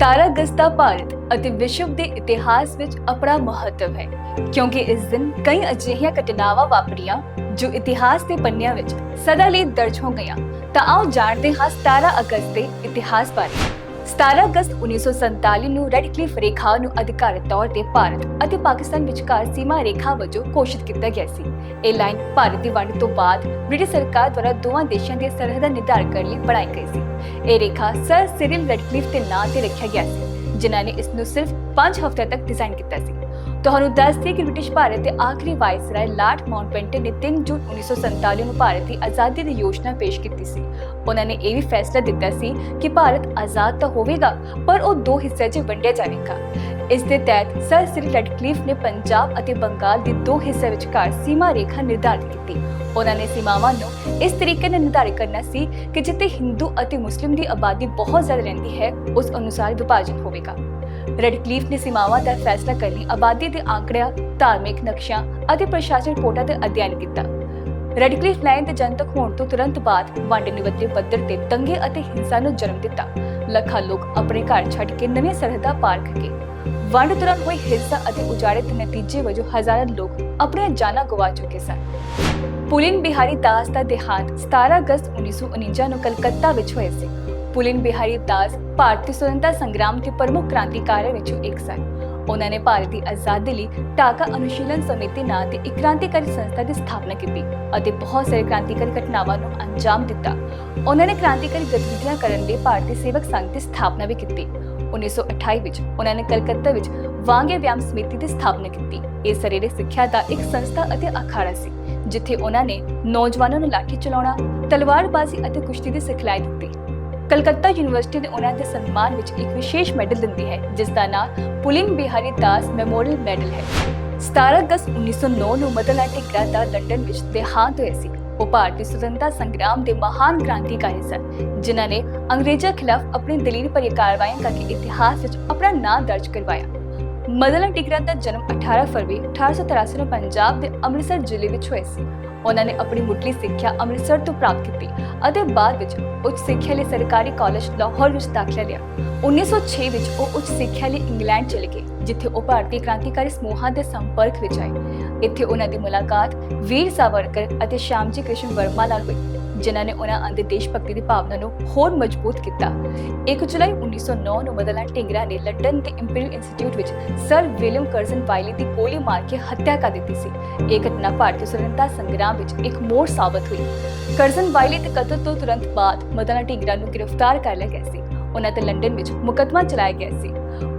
17 ਅਗਸਤ ਦਾ ਭਾਰਤ ਅਤੇ ਵਿਸ਼ਵ ਦੇ ਇਤਿਹਾਸ ਵਿੱਚ ਆਪਣਾ ਮਹੱਤਵ ਹੈ ਕਿਉਂਕਿ ਇਸ ਦਿਨ ਕਈ ਅਜਿਹੀਆਂ ਘਟਨਾਵਾਂ ਵਾਪਰੀਆਂ ਜੋ ਇਤਿਹਾਸ ਦੇ ਪੰਨਿਆਂ ਵਿੱਚ ਸਦਾ ਲਈ ਦਰਜ ਹੋ ਗਈਆਂ। ਤਾਂ ਆਓ ਜਾਣਦੇ ਹਾਂ 17 ਅਗਸਤ ਦੇ ਇਤਿਹਾਸ ਬਾਰੇ। 17 ਅਗਸਤ 1947 ਨੂੰ ਰੈੱਡ ਕਲਿਫ ਰੇਖਾ ਨੂੰ ਅਧਿਕਾਰਤ ਤੌਰ ਤੇ ਭਾਰਤ ਅਤੇ ਪਾਕਿਸਤਾਨ ਵਿਚਕਾਰ ਸੀਮਾ ਰੇਖਾ ਵਜੋਂ ਘੋਸ਼ਿਤ ਕੀਤਾ ਗਿਆ ਸੀ। ਇਹ ਲਾਈਨ ਭਾਰਤ ਦੀ ਵੰਡ ਤੋਂ ਬਾਅਦ ਬ੍ਰਿਟਿਸ਼ ਸਰਕਾਰ ਦੁਆਰਾ ਦੋਵਾਂ ਦੇਸ਼ਾਂ ਦੀਆਂ ਸਰਹੱਦਾਂ ਨਿਰਧਾਰਤ ਕਰਨ ਲਈ ਬਣਾਈ ਗਈ ਸੀ। ਇਹ ਰੇਖਾ ਸਰ ਸਿਰਿਲ ਰੈਡਕਲਿਫ ਦੇ ਨਾਂ ਤੇ ਰੱਖਿਆ ਗਿਆ ਸੀ, ਜਿਨ੍ਹਾਂ ਨੇ ਇਸ ਨੂੰ ਸਿਰਫ 5 ਹਫ਼ਤਿਆਂ ਤੱਕ ਡਿਜ਼ਾਈਨ ਕੀਤਾ ਸੀ। ਤੁਹਾਨੂੰ ਦੱਸ ਦਈਏ ਕਿ ਬ੍ਰਿਟਿਸ਼ ਭਾਰਤ ਦੇ ਆਖਰੀ ਵਾਇਸਰਾਏ ਲਾਰਡ ਮਾਊਂਟਬੈਟਨ ਨੇ 3 ਜੂਨ 1947 ਨੂੰ ਭਾਰਤ ਦੀ ਆਜ਼ਾਦੀ ਦੀ ਯੋਜਨਾ ਪੇਸ਼ ਕੀਤੀ ਸੀ। ਉਹਨਾਂ ਨੇ ਇਹ ਵੀ ਫੈਸਲਾ ਦਿੱਤਾ ਸੀ ਕਿ ਭਾਰਤ ਆਜ਼ਾਦ ਤਾਂ ਹੋਵੇਗਾ, ਪਰ ਉਹ 2 ਹਿੱਸਿਆਂ 'ਚ ਵੰਡਿਆ ਜਾਵੇਗਾ। ਇਸ ਦੇ ਤਹਿਤ ਸਰ ਸਿਰਿਲ ਰੈਡਕਲਿਫ ਨੇ ਪੰਜਾਬ ਅਤੇ ਬੰਗਾਲ ਦੇ 2 ਹਿੱਸਿਆਂ ਵਿਚਕਾਰ ਸੀਮਾ ਰੇਖਾ ਨਿਰਧਾਰਿਤ ਕੀਤੀ। ਉਹਨਾਂ ਨੇ ਸੀਮਾਵਾਂ ਨੂੰ ਇਸ ਤਰੀਕੇ ਨਾਲ ਨਿਰਧਾਰਿਤ ਕਰਨਾ ਸੀ ਕਿ ਜਿੱਥੇ ਹਿੰਦੂ ਅਤੇ ਮੁਸਲਿਮ ਦੀ ਆਬਾਦੀ ਬਹੁਤ ਜ਼ਿਆਦਾ ਰਹਿੰਦੀ ਹੈ, ਉਸ ਅਨੁਸਾਰ ਵਿਭਾਜਨ ਹੋਵੇਗਾ। ਰੈਡਕਲਿਫ ਨੇ ਸੀਮਾਵਾਂ ਦਾ ਫੈਸਲਾ ਕਰਨ ਲਈ ਆਬਾਦੀ ਦੇ ਆંકੜਿਆਂ, ਧਾਰਮਿਕ ਨਕਸ਼ਿਆਂ ਅਤੇ ਪ੍ਰਸ਼ਾਸਨਿਕ ਰਿਪੋਰਟਾਂ ਦਾ ਅਧਿਐਨ ਕੀਤਾ। ਰੈਡਕਲਿਫ ਲਾਈਨ ਦੇ ਜਨਤਕ ਹੋਣ ਤੋਂ ਤੁਰੰਤ ਬਾਅਦ ਵੰਡ ਨੇ ਵੱਡੇ ਪੱਧਰ ਤੇ ਦੰਗੇ ਅਤੇ ਹਿੰਸਾ ਨੂੰ ਜਨਮ ਦਿੱਤਾ। ਲੱਖਾਂ ਲੋਕ ਆਪਣੇ ਘਰ ਛੱਡ ਕੇ ਨਵੀਆਂ ਸਰਹੱਦਾਂ ਪਾਰ ਕਰ ਗਏ। ਵੰਡ ਦੌਰਾਨ ਹੋਈ ਹਿੰਸਾ ਅਤੇ ਉਜਾੜੇ ਦੇ ਨਤੀਜੇ ਵਜੋਂ ਹਜ਼ਾਰਾਂ ਲੋਕ ਆਪਣੀਆਂ ਜਾਨਾਂ ਗਵਾ ਚੁੱਕੇ ਸਨ। ਪੁਲਿਨ ਬਿਹਾਰੀ ਦਾਸ ਦਾ ਦੇਹਾਂਤ 17 ਅਗਸਤ 1949 ਨੂੰ ਕਲਕੱਤਾ ਵਿੱਚ ਹੋਇਆ ਸੀ। ਪੁਲਿਨ ਬਿਹਾਰੀ ਦਾਸ ਭਾਰਤੀ ਸੁਤੰਤਰਤਾ ਸੰਗਰਾਮ ਦੇ ਪ੍ਰਮੁੱਖ ਕ੍ਰਾਂਤੀਕਾਰੀਆਂ ਵਿੱਚੋਂ ਇੱਕ ਸਨ। ਉਹਨਾਂ ਨੇ ਭਾਰਤ ਦੀ ਆਜ਼ਾਦੀ ਲਈ ਢਾਕਾ ਅਨੁਸ਼ੀਲਨ ਸਮਿਤੀ ਨਾਂ ਤੇ ਇੱਕ ਕ੍ਰਾਂਤੀਕਾਰੀ ਸੰਸਥਾ ਦੀ ਸਥਾਪਨਾ ਕੀਤੀ ਅਤੇ ਬਹੁਤ ਸਾਰੇ ਕ੍ਰਾਂਤੀਕਾਰੀ ਘਟਨਾਵਾਂ ਨੂੰ ਅੰਜਾਮ ਦਿੱਤਾ। ਉਹਨਾਂ ਨੇ ਕ੍ਰਾਂਤੀਕਾਰੀ ਗਤੀਵਿਧੀਆਂ ਕਰਨ ਲਈ ਭਾਰਤੀ ਸੇਵਕ ਸੰਘ ਦੀ ਸਥਾਪਨਾ ਵੀ ਕੀਤੀ। 1928 ਵਿੱਚ ਉਹਨਾਂ ਨੇ ਕਲਕੱਤਾ ਵਿੱਚ ਵਾਂਗੇ ਵਿਆਮ ਸਮਿਤੀ ਦੀ ਸਥਾਪਨਾ ਕੀਤੀ। ਇਹ ਸਰੀਰਕ ਸਿੱਖਿਆ ਦਾ ਇੱਕ ਸੰਸਥਾ ਅਤੇ ਅਖਾੜਾ ਸੀ, ਜਿੱਥੇ ਉਹਨਾਂ ਨੇ ਨੌਜਵਾਨਾਂ ਨੂੰ ਲਾਠੀ ਚਲਾਉਣਾ, ਤਲਵਾਰਬਾਜ਼ੀ ਅਤੇ ਕੁਸ਼ਤੀ ਦੀ ਸਿਖਲਾਈ ਦਿੱਤੀ। ਕਲਕੱਤਾ ਯੂਨੀਵਰਸਿਟੀ ਨੇ ਉਹਨਾਂ ਦੇ ਸਨਮਾਨ ਵਿੱਚ ਇੱਕ ਵਿਸ਼ੇਸ਼ ਮੈਡਲ ਦਿੰਦੀ ਹੈ, ਜਿਸ ਦਾ ਨਾਮ ਪੁਲਿਨ ਬਿਹਾਰੀ ਦਾਸ ਮੈਮੋਰੀਅਲ ਮੈਡਲ ਹੈ। 17 ਅਗਸਤ 1909 ਨੂੰ ਮਦਨ ਲਾਲ ਟਿਗਰਾ ਦਾ ਲੰਡਨ ਵਿੱਚ ਦੇਹਾਂਤ ਹੋਇਆ ਸੀ। ਉਹ ਭਾਰਤੀ ਸੁਤੰਤਰਤਾ ਸੰਗਰਾਮ ਦੇ ਮਹਾਨ ਕ੍ਰਾਂਤੀਕਾਰੀ ਸਨ, ਜਿਨ੍ਹਾਂ ਨੇ ਅੰਗਰੇਜ਼ਾਂ ਖਿਲਾਫ ਆਪਣੀ ਦਲੀਲ ਭਰੀ ਕਾਰਵਾਈਆਂ ਕਰਕੇ ਇਤਿਹਾਸ ਵਿੱਚ ਆਪਣਾ ਨਾਂ ਦਰਜ ਕਰਵਾਇਆ। ਮਦਨ ਲਾਲ ਟਿਗਰਾ ਦਾ ਜਨਮ 18 ਫਰਵਰੀ 1883 ਨੂੰ ਪੰਜਾਬ ਦੇ ਅੰਮ੍ਰਿਤਸਰ ਜ਼ਿਲ੍ਹੇ ਵਿੱਚ ਹੋਇਆ ਸੀ। ਉਹਨਾਂ ਨੇ ਆਪਣੀ ਮੁੱਢਲੀ ਸਿੱਖਿਆ ਅੰਮ੍ਰਿਤਸਰ ਤੋਂ ਪ੍ਰਾਪਤ ਕੀਤੀ ਅਤੇ ਬਾਅਦ ਵਿੱਚ ਉੱਚ ਸਿੱਖਿਆ ਲਈ ਸਰਕਾਰੀ ਕਾਲਜ ਲਾਹੌਰ ਵਿੱਚ ਦਾਖਲਾ ਲਿਆ। 1906 ਵਿੱਚ ਉਹ ਉੱਚ ਸਿੱਖਿਆ ਲਈ ਇੰਗਲੈਂਡ ਚਲੇ ਗਏ, ਜਿੱਥੇ ਉਹ ਭਾਰਤੀ ਕ੍ਰਾਂਤੀਕਾਰੀ ਸਮੂਹਾਂ ਦੇ ਸੰਪਰਕ ਵਿੱਚ ਆਏ। ਇੱਥੇ ਉਹਨਾਂ ਦੀ ਮੁਲਾਕਾਤ ਵੀਰ ਸਾਵਰਕਰ ਅਤੇ ਸ਼ਾਮਜੀ ਕ੍ਰਿਸ਼ਨ ਵਰਮਾ ਨਾਲ ਹੋਈ, ਜਿਨ੍ਹਾਂ ਨੇ ਉਹਨਾਂ ਅੰਦਰ ਦੇਸ਼ ਭਗਤੀ ਦੀ ਭਾਵਨਾ ਨੂੰ ਹੋਰ ਮਜ਼ਬੂਤ ਕੀਤਾ। 1 ਜੁਲਾਈ 1909 ਨੂੰ ਮਦਨ ਲਾਲ ਟਿਗਰਾ ਨੇ ਲੰਡਨ ਦੇ ਇੰਪੀਰੀਅਲ ਇੰਸਟੀਚਿਊਟ ਵਿੱਚ ਸਰ ਵਿਲੀਅਮ ਕਰਜ਼ਨ ਵਾਈਲੀ ਦੀ ਗੋਲੀ ਮਾਰ ਕੇ ਹੱਤਿਆ ਕਰ ਦਿੱਤੀ ਸੀ। ਇਹ ਘਟਨਾ ਭਾਰਤੀ ਸੁਤੰਤਰਤਾ ਸੰਗਰਾਮ ਵਿੱਚ ਇੱਕ ਮੋੜ ਸਾਬਤ ਹੋਈ। ਕਰਜ਼ਨ ਵਾਈਲੀ ਦੇ ਕਤਲ ਤੋਂ ਤੁਰੰਤ ਬਾਅਦ ਮਦਨ ਲਾਲ ਟਿਗਰਾ ਨੂੰ ਗ੍ਰਿਫਤਾਰ ਕਰ ਲਿਆ ਗਿਆ ਸੀ। ਉਹਨਾਂ ਤੇ ਲੰਡਨ ਵਿੱਚ ਮੁਕੱਦਮਾ ਚਲਾਇਆ ਗਿਆ ਸੀ।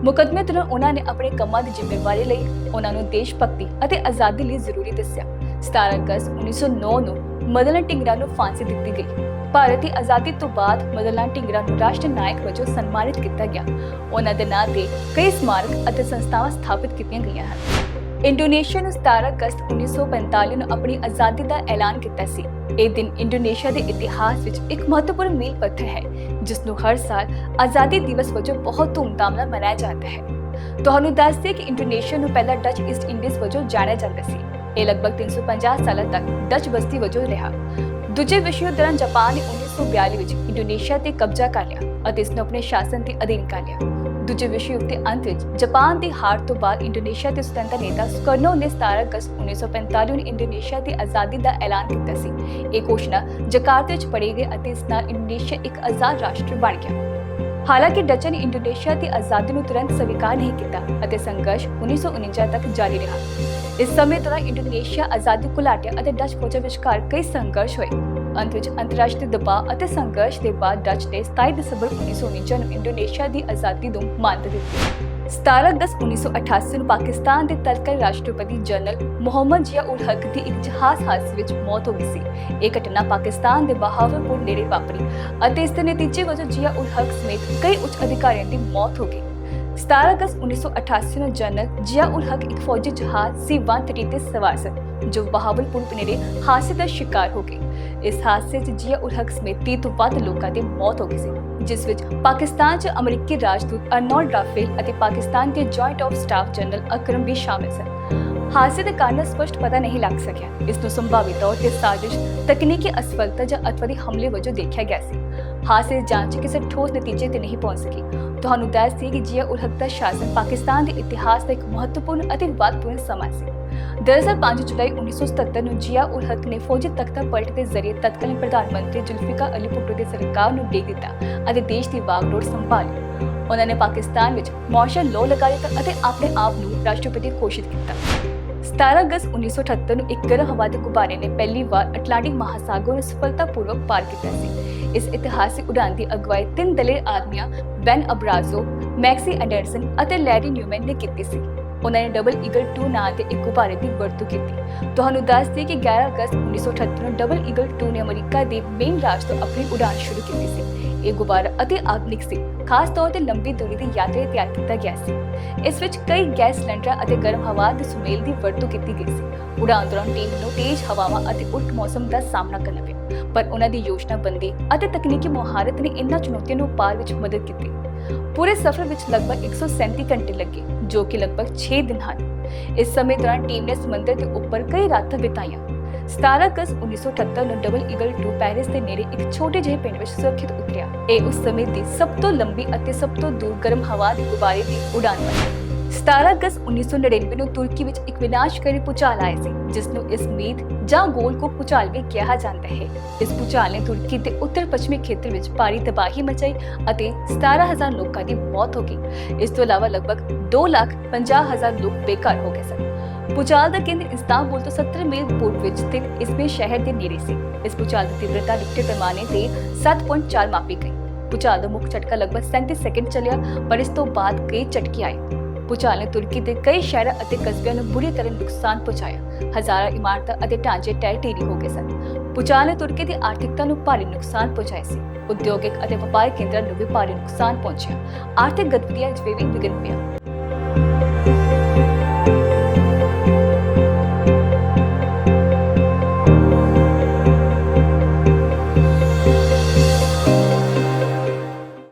ਮੁਕੱਦਮੇ ਦੌਰਾਨ ਉਹਨਾਂ ਨੇ ਆਪਣੇ ਕੰਮਾਂ ਦੀ ਜ਼ਿੰਮੇਵਾਰੀ ਲਈ ਉਹਨਾਂ ਨੂੰ ਦੇਸ਼ ਭਗਤੀ ਅਤੇ ਆਜ਼ਾਦੀ ਲਈ ਜ਼ਰੂਰੀ ਦੱਸਿਆ। 17 ਅਗਸਤ 1909 ਨੂੰ ਮਦਨ ਲਾਲ ਟਿਗਰਾ ਨੂੰ ਫਾਂਸੀ ਦਿੱਤੀ ਗਈ। ਭਾਰਤ ਦੀ ਆਜ਼ਾਦੀ ਤੋਂ ਬਾਅਦ ਮਦਨ ਲਾਲ ਟਿਗਰਾ ਨੂੰ ਰਾਸ਼ਟਰੀ ਨਾਇਕ ਵਜੋਂ ਸਨਮਾਨਿਤ ਕੀਤਾ ਗਿਆ। ਉਹਨਾਂ ਦੇ ਨਾਂ ਤੇ ਕਈ ਸਮਾਰਕ ਅਤੇ ਸੰਸਥਾਵਾਂ ਸਥਾਪਿਤ ਕੀਤੀਆਂ ਗਈਆਂ ਹਨ। ਇੰਡੋਨੇਸ਼ੀਆ ਨੂੰ 17 ਅਗਸਤ 1945 ਨੂੰ ਆਪਣੀ ਆਜ਼ਾਦੀ ਦਾ ਐਲਾਨ ਕੀਤਾ ਸੀ। ਇਹ ਦਿਨ ਇੰਡੋਨੇਸ਼ੀਆ ਦੇ ਇਤਿਹਾਸ ਵਿੱਚ ਇੱਕ ਮਹੱਤਵਪੂਰਨ ਮੀਲ ਪੱਥਰ ਹੈ, ਜਿਸ ਨੂੰ ਹਰ ਸਾਲ ਆਜ਼ਾਦੀ ਦਿਵਸ ਵਜੋਂ ਬਹੁਤ ਧੂਮਧਾਮ ਨਾਲ ਮਨਾਇਆ ਜਾਂਦਾ ਹੈ। ਤੁਹਾਨੂੰ ਦੱਸ ਦਈਏ ਕਿ ਇੰਡੋਨੇਸ਼ੀਆ ਨੂੰ ਪਹਿਲਾਂ ਡੱਚ ਈਸਟ ਇੰਡੀਜ਼ ਵਜੋਂ ਜਾਣਿਆ ਜਾਂਦਾ ਸੀ। ਇਹ ਲਗਭਗ 350 ਸਾਲਾਂ ਤੱਕ ਡੱਚ ਬਸਤੀ ਵਜੋਂ ਰਿਹਾ। ਦੂਜੇ ਵਿਸ਼ਵ ਯੁੱਧ ਦੌਰਾਨ ਜਾਪਾਨ ਨੇ 1942 ਵਿੱਚ ਇੰਡੋਨੇਸ਼ੀਆ ਤੇ ਕਬਜ਼ਾ ਕਰ ਲਿਆ ਅਤੇ ਇਸ ਨੂੰ ਆਪਣੇ ਸ਼ਾਸਨ ਦੇ ਅਧੀਨ ਕਰ ਲਿਆ। ਦੂਜੇ ਵਿਸ਼ਵ ਯੁੱਧ ਦੇ ਅੰਤ ਵਿੱਚ ਜਾਪਾਨ ਦੀ ਹਾਰ ਤੋਂ ਬਾਅਦ ਇੰਡੋਨੇਸ਼ੀਆ ਦੇ ਸੁਤੰਤਰ ਨੇਤਾ ਸੁਕਰਨੋ ਨੇ 17 ਅਗਸਤ 1945 ਨੂੰ ਇੰਡੋਨੇਸ਼ੀਆ ਦੀ ਆਜ਼ਾਦੀ ਦਾ ਐਲਾਨ ਕੀਤਾ ਸੀ। ਇਹ ਘੋਸ਼ਣਾ ਜਕਾਰਤਾ ਵਿੱਚ ਪੜ੍ਹੀ ਗਈ ਅਤੇ ਇਸ ਨਾਲ ਇੰਡੋਨੇਸ਼ੀਆ ਇੱਕ ਆਜ਼ਾਦ ਰਾਸ਼ਟਰ ਬਣ ਗਿਆ। ਹਾਲਾਂਕਿ ਡੱਚਾਂ ਨੇ ਇੰਡੋਨੇਸ਼ੀਆ ਦੀ ਆਜ਼ਾਦੀ ਨੂੰ ਤੁਰੰਤ ਸਵੀਕਾਰ ਨਹੀਂ ਕੀਤਾ ਅਤੇ ਸੰਘਰਸ਼ 1949 ਤੱਕ ਜਾਰੀ ਰਿਹਾ। ਇਸ ਸਮੇਂ ਦੌਰਾਨ ਇੰਡੋਨੇਸ਼ੀਆ ਆਜ਼ਾਦੀ ਘੁਲਾਟਿਆਂ ਅਤੇ ਡੱਚ ਫੌਜਾਂ ਵਿਚਕਾਰ ਕਈ ਸੰਘਰਸ਼ ਹੋਏ। ਅੰਤ ਵਿੱਚ ਅੰਤਰਰਾਸ਼ਟਰੀ ਦਬਾਅ ਅਤੇ ਸੰਘਰਸ਼ ਦੇ ਬਾਅਦ ਡੱਚ ਨੇ 27 ਦਸੰਬਰ 1949 ਨੂੰ ਇੰਡੋਨੇਸ਼ੀਆ ਦੀ ਆਜ਼ਾਦੀ ਨੂੰ ਮਾਨਤਾ ਦਿੱਤੀ। 17 ਅਗਸਤ 1988 ਨੂੰ ਪਾਕਿਸਤਾਨ ਦੇ ਤਤਕਾਲੀ ਰਾਸ਼ਟਰਪਤੀ ਜਨਰਲ ਮੁਹੰਮਦ ਜ਼ਿਆ ਉਲ ਹਕ ਦੀ ਇੱਕ ਜਹਾਜ਼ ਹਾਦਸੇ ਵਿੱਚ ਮੌਤ ਹੋ ਗਈ ਸੀ। ਇਹ ਘਟਨਾ ਪਾਕਿਸਤਾਨ ਦੇ ਬਹਾਵਲਪੁਰ ਨੇੜੇ ਵਾਪਰੀ ਅਤੇ ਇਸ ਦੇ ਨਤੀਜੇ ਵਜੋਂ ਜ਼ਿਆ ਉਲ ਹਕ ਸਮੇਤ ਕਈ ਉੱਚ ਅਧਿਕਾਰੀਆਂ ਦੀ ਮੌਤ ਹੋ ਗਈ। 17 ਅਗਸਤ 1988 ਨੂੰ ਜਨਰਲ ਜ਼ਿਆ ਉਲ ਹਕ ਇੱਕ ਫੌਜੀ ਜਹਾਜ਼ C-130 ਤੇ ਸਵਾਰ ਸਨ, ਜੋ ਬਹਾਵਲਪੁਰ ਨੇੜੇ ਹਾਦਸੇ ਦਾ ਸ਼ਿਕਾਰ ਹੋ ਗਏ। ਇਸ ਹਾਦਸੇ 'ਚ ਜ਼ਿਆ ਉਲ ਹਕ ਸਮੇਤ 30 ਤੋਂ ਵੱਧ ਲੋਕਾਂ ਦੀ ਮੌਤ ਹੋ ਗਈ ਸੀ, ਜਿਸ ਵਿੱਚ ਪਾਕਿਸਤਾਨ 'ਚ ਅਮਰੀਕੀ ਰਾਜਦੂਤ ਅਰਨੋਲਡ ਰਾਫੇਲ ਅਤੇ ਪਾਕਿਸਤਾਨ ਦੇ joint of staff general Akram ਵੀ ਸ਼ਾਮਿਲ ਸਨ। ਹਾਦਸੇ ਦੇ ਕਾਰਨ ਸਪਸ਼ਟ ਪਤਾ ਨਹੀਂ ਲੱਗ ਸਕਿਆ। ਇਸ ਨੂੰ ਸੰਭਾਵੀ ਤੌਰ ਤੇ ਸਾਜ਼ਿਸ਼, ਤਕਨੀਕੀ ਅਸਫਲਤਾ ਜਾਂ ਅੱਤਵਾਦੀ ਹਮਲੇ ਵਜੋਂ ਦੇਖਿਆ ਗਿਆ ਸੀ। ਹਾਦਸੇ ਦੀ ਜਾਂਚ ਕਿਸੇ ਠੋਸ ਨਤੀਜੇ ਤੇ ਨਹੀਂ ਪਹੁੰਚ ਸਕੀ। ਤੁਹਾਨੂੰ ਦੱਸ ਦਈਏ ਕਿ ਜ਼ਿਆ ਉਲ ਹਕ ਦਾ ਸ਼ਾਸਨ ਪਾਕਿਸਤਾਨ ਦੇ ਇਤਿਹਾਸ ਦਾ ਇੱਕ ਮਹੱਤਵਪੂਰਨ ਅਤੇ ਵਿਵਾਦਪੂਰਨ ਸਮਾਂ ਸੀ। ਦਰਅਸਲ 5 ਜੁਲਾਈ 1977 ਨੂੰ ਜ਼ਿਆ ਉਲ ਹਕ ਨੇ ਫੌਜੀ ਤਖਤਾ ਪਲਟ ਦੇ ਜ਼ਰੀਏ ਤਤਕਾਲੀਨ ਪ੍ਰਧਾਨ ਮੰਤਰੀ ਜ਼ੁਲਫਿਕਾਰ ਅਲੀ ਭੁੱਟੋ ਦੀ ਸਰਕਾਰ ਨੂੰ ਡੇਗ ਦਿੱਤਾ ਅਤੇ ਦੇਸ਼ ਦੀ ਵਾਗਡੋਰ ਸੰਭਾਲੀ। ਉਹਨਾਂ ਨੇ ਪਾਕਿਸਤਾਨ ਵਿੱਚ ਮਾਰਸ਼ਲ ਲਾਅ ਲਗਾ ਦਿੱਤਾ ਅਤੇ ਆਪਣੇ ਆਪ ਨੂੰ ਰਾਸ਼ਟਰਪਤੀ ਘੋਸ਼ਿਤ ਕੀਤਾ। 17 ਅਗਸਤ 1978 ਨੂੰ ਇੱਕ ਗਰਮ ਹਵਾ ਦੇ ਗੁਬਾਰੇ ਨੇ ਪਹਿਲੀ ਵਾਰ ਅਟਲਾਂਟਿਕ ਮਹਾਸਾਗਰ ਨੂੰ ਸਫਲਤਾਪੂਰਵਕ ਪਾਰ ਕੀਤਾ ਸੀ। ਇਸ ਇਤਿਹਾਸਿਕ ਉਡਾਨ ਦੀ ਅਗਵਾਈ 3 ਦਲੇਰ ਆਦਮੀਆਂ ਬੈਨ ਅਬਰਾਜ਼ੋ, ਮੈਕਸੀ ਐਂਡਰਸਨ ਅਤੇ ਲੈਰੀ ਨਿਊਮੈਨ ਨੇ ਕੀਤੀ ਸੀ। ਉਹਨਾਂ ਨੇ ਡਬਲ ਈਗਲ 2 ਨਾਂ ਦੇ ਇੱਕ ਗੁਬਾਰੇ ਦੀ ਵਰਤੋਂ ਕੀਤੀ। ਤੁਹਾਨੂੰ ਦੱਸ ਦਈਏ ਕਿ 11 ਅਗਸਤ 1978 ਨੂੰ ਡਬਲ ਈਗਲ 2 ਨੇ ਅਮਰੀਕਾ ਦੇ ਮੇਨ ਰਾਜ ਤੋਂ ਆਪਣੀ ਉਡਾਨ ਸ਼ੁਰੂ ਕੀਤੀ ਸੀ। ਇਹ ਗੁਬਾਰਾ ਅਤੀ ਆਧੁਨਿਕ ਸੀ, ਖਾਸ ਤੌਰ ਤੇ ਲੰਬੀ ਦੂਰੀ ਦੀ ਯਾਤਰਾ ਲਈ ਤਿਆਰ ਕੀਤਾ ਗਿਆ ਸੀ। ਇਸ ਵਿੱਚ ਕਈ ਗੈਸ ਸਿਲੰਡਰਾਂ ਅਤੇ ਗਰਮ ਹਵਾ ਦੇ ਸੁਮੇਲ ਦੀ ਵਰਤੋਂ ਕੀਤੀ ਗਈ ਸੀ। ਉਡਾਨ ਦੌਰਾਨ ਟੀਮ ਨੂੰ ਤੇਜ਼ ਹਵਾਵਾਂ ਅਤੇ ਉਲਟ ਮੌਸਮ ਦਾ ਸਾਹਮਣਾ ਕਰਨਾ ਪਿਆ, ਪਰ ਉਹਨਾਂ ਦੀ ਯੋਜਨਾਬੰਦੀ ਅਤੇ ਤਕਨੀਕੀ ਮੁਹਾਰਤ ਨੇ ਇਹਨਾਂ ਚੁਣੌਤੀਆਂ ਨੂੰ ਪਾਰ ਵਿੱਚ ਮਦਦ ਕੀਤੀ। ਪੂਰੇ ਸਫ਼ਰ ਵਿੱਚ ਲਗਭਗ 137 ਘੰਟੇ ਲੱਗੇ, ਜੋ ਕਿ ਲਗਭਗ 6 ਦਿਨ ਹਨ। ਇਸ ਸਮੇਂ ਦੌਰਾਨ ਟੀਮ ਨੇ ਸਮੁੰਦਰ ਦੇ ਉੱਪਰ ਕਈ ਰਾਤਾਂ ਬਿਤਾਈਆਂ। 17 ਅਗਸਤ 1978 ਨੂੰ ਡਬਲ ਈਗਲ 2 ਪੈਰਿਸ ਦੇ ਨੇੜੇ ਇੱਕ ਛੋਟੇ ਜਿਹੇ ਪਿੰਡ ਵਿੱਚ ਸੁਰੱਖਿਅਤ ਉਤਰਿਆ। ਇਹ ਉਸ ਸਮੇਂ ਦੀ ਸਭ ਤੋਂ ਲੰਬੀ ਅਤੇ ਸਭ ਤੋਂ ਦੂਰ ਗਰਮ ਹਵਾ ਦੇ ਗੁਬਾਰੇ ਦੀ ਉਡਾਨ ਬਣੀ। 17 ਅਗਸਤ 1999 ਨੂੰ ਤੁਰਕੀ ਵਿੱਚ ਇੱਕ ਵਿਨਾਸ਼ਕਾਰੀ ਭੂਚਾਲ ਆਇਆ ਸੀ, ਜਿਸ ਨੂੰ ਇਸਮੀਤ ਜਾਂ ਗੋਲਕੋਕ ਭੂਚਾਲ ਵੀ ਕਿਹਾ ਜਾਂਦਾ ਹੈ। ਇਸ ਭੂਚਾਲ ਨੇ ਤੁਰਕੀ ਦੇ ਉੱਤਰ ਪੱਛਮੀ ਖੇਤਰ ਵਿੱਚ ਭਾਰੀ ਤਬਾਹੀ ਮਚਾਈ ਅਤੇ 17,000 ਲੋਕਾਂ ਦੀ ਮੌਤ ਹੋ ਗਈ। ਇਸ ਤੋਂ ਇਲਾਵਾ ਲਗਭਗ 2,50,000 ਲੋਕ ਬੇਘਰ ਹੋ ਗਏ ਸਨ। ਭੂਚਾਲ ਦਾ ਕੇਂਦਰ ਇਸਤਾਂਬੁਲ ਤੋਂ 70 ਮੀਲ ਪੂਰਬ ਵਿੱਚ ਸਥਿਤ ਇਜ਼ਮਿਰ ਸ਼ਹਿਰ ਦੇ ਨੇੜੇ ਸੀ। ਇਸ ਭੂਚਾਲ ਦੀ ਤੀਬਰਤਾ ਰਿਕਟਰ ਪੈਮਾਨੇ ਤੇ 7.4 ਮਾਪੀ ਗਈ। ਭੂਚਾਲ ਦਾ ਮੁੱਖ ਝਟਕਾ ਲਗਭਗ 37 ਸੈਕਿੰਡ ਚੱਲਿਆ, ਪਰ ਇਸ ਤੋਂ ਬਾਅਦ ਕਈ ਝਟਕੇ ਆਏ। ਭੂਚਾਲ ਨੇ ਤੁਰਕੀ ਦੇ ਕਈ ਸ਼ਹਿਰਾਂ ਅਤੇ ਕਸਬਿਆਂ ਨੂੰ ਬੁਰੀ ਤਰ੍ਹਾਂ ਨੁਕਸਾਨ ਪਹੁੰਚਾਇਆ। ਹਜ਼ਾਰਾਂ ਇਮਾਰਤਾਂ ਅਤੇ ਢਾਂਚੇ ਢਹਿ-ਢੇਰੀ ਹੋ ਗਏ ਸਨ। ਭੂਚਾਲ ਨੇ ਤੁਰਕੀ ਦੀ ਆਰਥਿਕਤਾ ਨੂੰ ਭਾਰੀ ਨੁਕਸਾਨ ਪਹੁੰਚਾਇਆ ਸੀ। ਉਦਯੋਗਿਕ ਅਤੇ ਵਪਾਰਕ ਕੇਂਦਰਾਂ ਨੂੰ ਵੀ ਭਾਰੀ ਨੁਕਸਾਨ ਪਹੁੰਚਿਆ। ਆਰਥਿਕ ਗਤੀਵਿਧੀਆਂ ਵਿੱਚ ਵੀ ਵਿਘਨ ਪਿਆ।